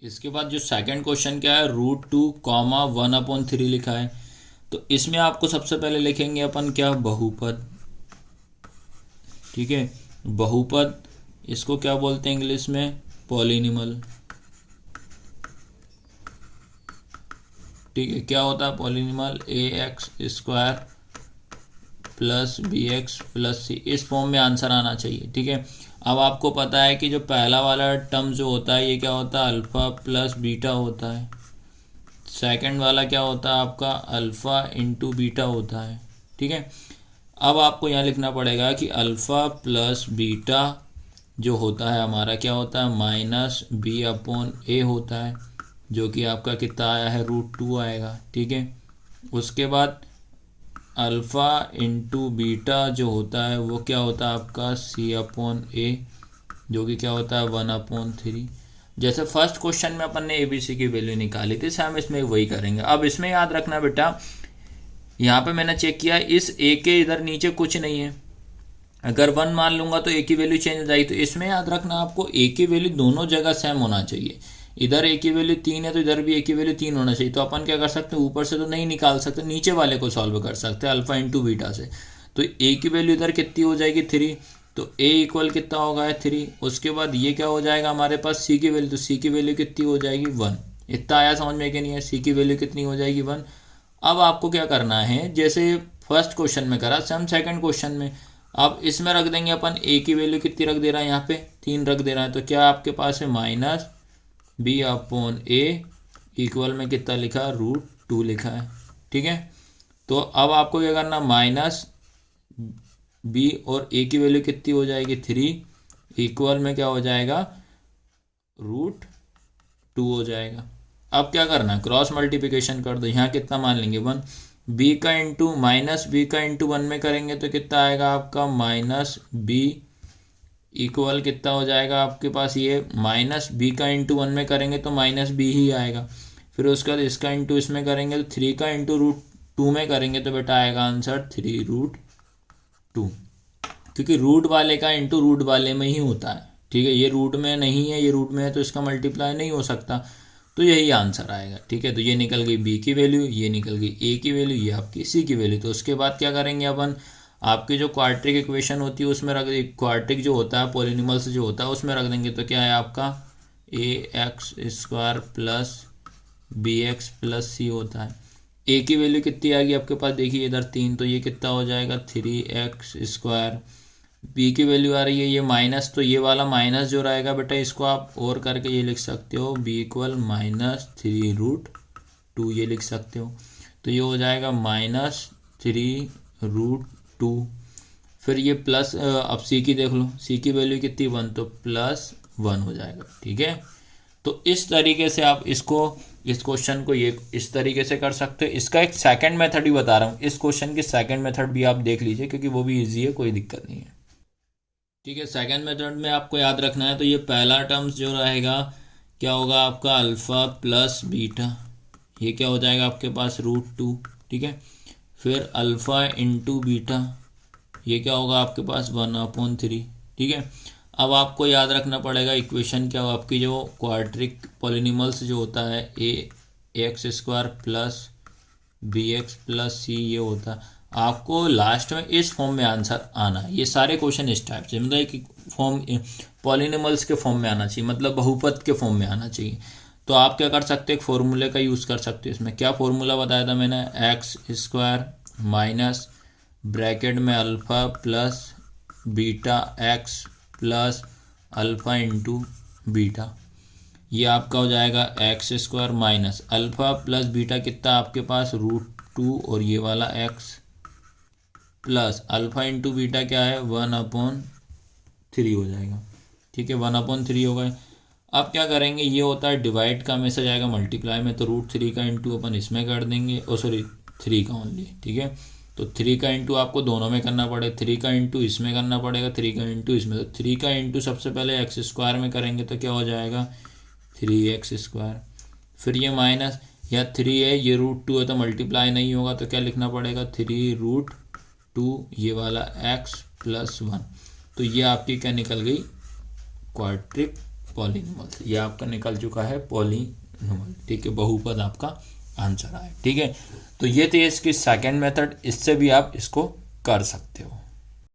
इसके बाद जो सेकंड क्वेश्चन क्या है, √2, 1/3 लिखा है। तो इसमें आपको सबसे पहले लिखेंगे अपन क्या, बहुपद। ठीक है, बहुपद इसको क्या बोलते हैं इंग्लिश में, पॉलिनिमल। ठीक है, क्या होता है पॉलिनिमल, ax² प्लस bx+c, इस फॉर्म में आंसर आना चाहिए। ठीक है, अब आपको पता है कि जो पहला वाला टर्म जो होता है ये क्या होता है, अल्फ़ा प्लस बीटा होता है। सेकंड वाला क्या होता है आपका, अल्फ़ा इंटू बीटा होता है। ठीक है, अब आपको यहाँ लिखना पड़ेगा कि अल्फ़ा प्लस बीटा जो होता है हमारा क्या होता है, -b/a होता है, जो कि आपका कितना आया है, √2 आएगा। ठीक है, उसके बाद अल्फ़ा इंटू बीटा जो होता है वो क्या होता है आपका, c/a, जो कि क्या होता है 1/3। जैसे फर्स्ट क्वेश्चन में अपन ने ABC की वैल्यू निकाली थी, सेम इसमें वही करेंगे। अब इसमें याद रखना बेटा, यहाँ पे मैंने चेक किया इस A के इधर नीचे कुछ नहीं है, अगर 1 मान लूंगा तो A की वैल्यू चेंज हो जाएगी। तो इसमें याद रखना आपको A की वैल्यू दोनों जगह सेम होना चाहिए। इधर A की वैल्यू 3 है तो इधर भी A की वैल्यू 3 होना चाहिए। तो अपन क्या कर सकते हैं, ऊपर से तो नहीं निकाल सकते, नीचे वाले को सॉल्व कर सकते हैं अल्फा इंटू बीटा से। तो A की वैल्यू इधर कितनी हो जाएगी, 3। तो A इक्वल कितना होगा, 3। उसके बाद ये क्या हो जाएगा हमारे पास, C की वैल्यू, तो C की वैल्यू कितनी हो जाएगी, 1। इतना आया समझ में कि नहीं है, C की वैल्यू कितनी हो जाएगी, 1। अब आपको क्या करना है, जैसे फर्स्ट क्वेश्चन में करा सेम सेकंड क्वेश्चन में, अब इसमें रख देंगे अपन A की वैल्यू कितनी रख दे रहा है, यहाँ पे 3 रख दे रहा है। तो क्या आपके पास है, -b/a इक्वल में कितना लिखा, √2 लिखा है। ठीक है, तो अब आपको क्या करना, -b और A की वैल्यू कितनी हो जाएगी, 3 इक्वल में क्या हो जाएगा, √2 हो जाएगा। अब क्या करना, क्रॉस मल्टीप्लिकेशन कर दो, यहाँ कितना मान लेंगे, 1। b का इंटू -b का इंटू 1 में करेंगे तो कितना आएगा आपका, -b इक्वल कितना हो जाएगा आपके पास, ये -b का इंटू 1 में करेंगे तो -b ही आएगा। फिर उसके बाद इसका इंटू इसमें करेंगे तो 3 का इंटू √2 में करेंगे तो बेटा आएगा आंसर 3√2, क्योंकि रूट वाले का इंटू रूट वाले में ही होता है। ठीक है, ये रूट में नहीं है, ये रूट में है, तो इसका मल्टीप्लाई नहीं हो सकता, तो यही आंसर आएगा। ठीक है, तो ये निकल गई B की वैल्यू, ये निकल गई A की वैल्यू, ये आपकी C की वैल्यू। तो उसके बाद क्या करेंगे अपन, आपकी जो क्वाड्रेटिक इक्वेशन होती है उसमें रख, क्वाड्रेटिक जो होता है पॉलिनॉमियल्स जो होता है उसमें रख देंगे। तो क्या है आपका, ax² प्लस bx+c होता है। A की वैल्यू कितनी आ गई आपके पास, देखिए इधर 3, तो ये कितना हो जाएगा, 3x²। B की वैल्यू आ रही है ये माइनस, तो ये वाला माइनस जो रहेगा बेटा इसको आप और करके ये लिख सकते हो, B इक्वल -3√2 ये लिख सकते हो। तो ये हो जाएगा -3√2। फिर ये प्लस, अब C की देख लो, C की वैल्यू कितनी, 1, तो +1 हो जाएगा। ठीक है, तो इस तरीके से आप इसको, इस क्वेश्चन को ये इस तरीके से कर सकते हो। इसका एक सेकंड मेथड भी बता रहा हूँ, इस क्वेश्चन की सेकंड मेथड भी आप देख लीजिए, क्योंकि वो भी इजी है, कोई दिक्कत नहीं है। ठीक है, सेकंड मेथड में आपको याद रखना है, तो ये पहला टर्म्स जो रहेगा क्या होगा आपका, अल्फ़ा प्लस बीटा, ये क्या हो जाएगा आपके पास, √2। ठीक है, फिर अल्फ़ा इंटू बीटा, ये क्या होगा आपके पास, 1/3। ठीक है, अब आपको याद रखना पड़ेगा इक्वेशन क्या हो आपकी, जो क्वाड्रेटिक पॉलिनॉमियल्स जो होता है, ax² प्लस bx+c ये होता है। आपको लास्ट में इस फॉर्म में आंसर आना है। ये सारे क्वेश्चन इस टाइप से, मतलब एक फॉर्म पॉलिनॉमियल्स के फॉर्म में आना चाहिए, मतलब बहुपद के फॉर्म में आना चाहिए। तो आप क्या कर सकते हैं, एक फॉर्मूले का यूज़ कर सकते हो। इसमें क्या फॉर्मूला बताया था मैंने, x² माइनस ब्रैकेट में alpha plus beta x plus alpha into beta, ये आपका हो जाएगा x² minus alpha plus beta कितना आपके पास, √2, और ये वाला x plus alpha into beta क्या है, 1/3 हो जाएगा। ठीक है, 1/3 हो गए। अब क्या करेंगे, ये होता है डिवाइड का मैसेज आएगा मल्टीप्लाई में, तो √3 का इंटू अपन इसमें कर देंगे, ओ सॉरी 3 का ओनली। ठीक है, तो 3 का इंटू आपको दोनों में करना पड़ेगा, 3 का इंटू इसमें करना पड़ेगा, 3 का इंटू इसमें। तो 3 का इंटू सबसे पहले x² में करेंगे तो क्या हो जाएगा, 3x²। फिर ये माइनस, या 3 है, ये √2 है तो मल्टीप्लाई नहीं होगा, तो क्या लिखना पड़ेगा, 3√2 ये वाला x + 1। तो ये आपकी क्या निकल गई, क्वाड्रेटिक पॉलिनोमल। ये आपका निकल चुका है पॉलिनोमल, ठीक है, बहुपद आपका आंसर आए, ठीक है। तो ये थी इसकी सेकंड मेथड, इससे भी आप इसको कर सकते हो।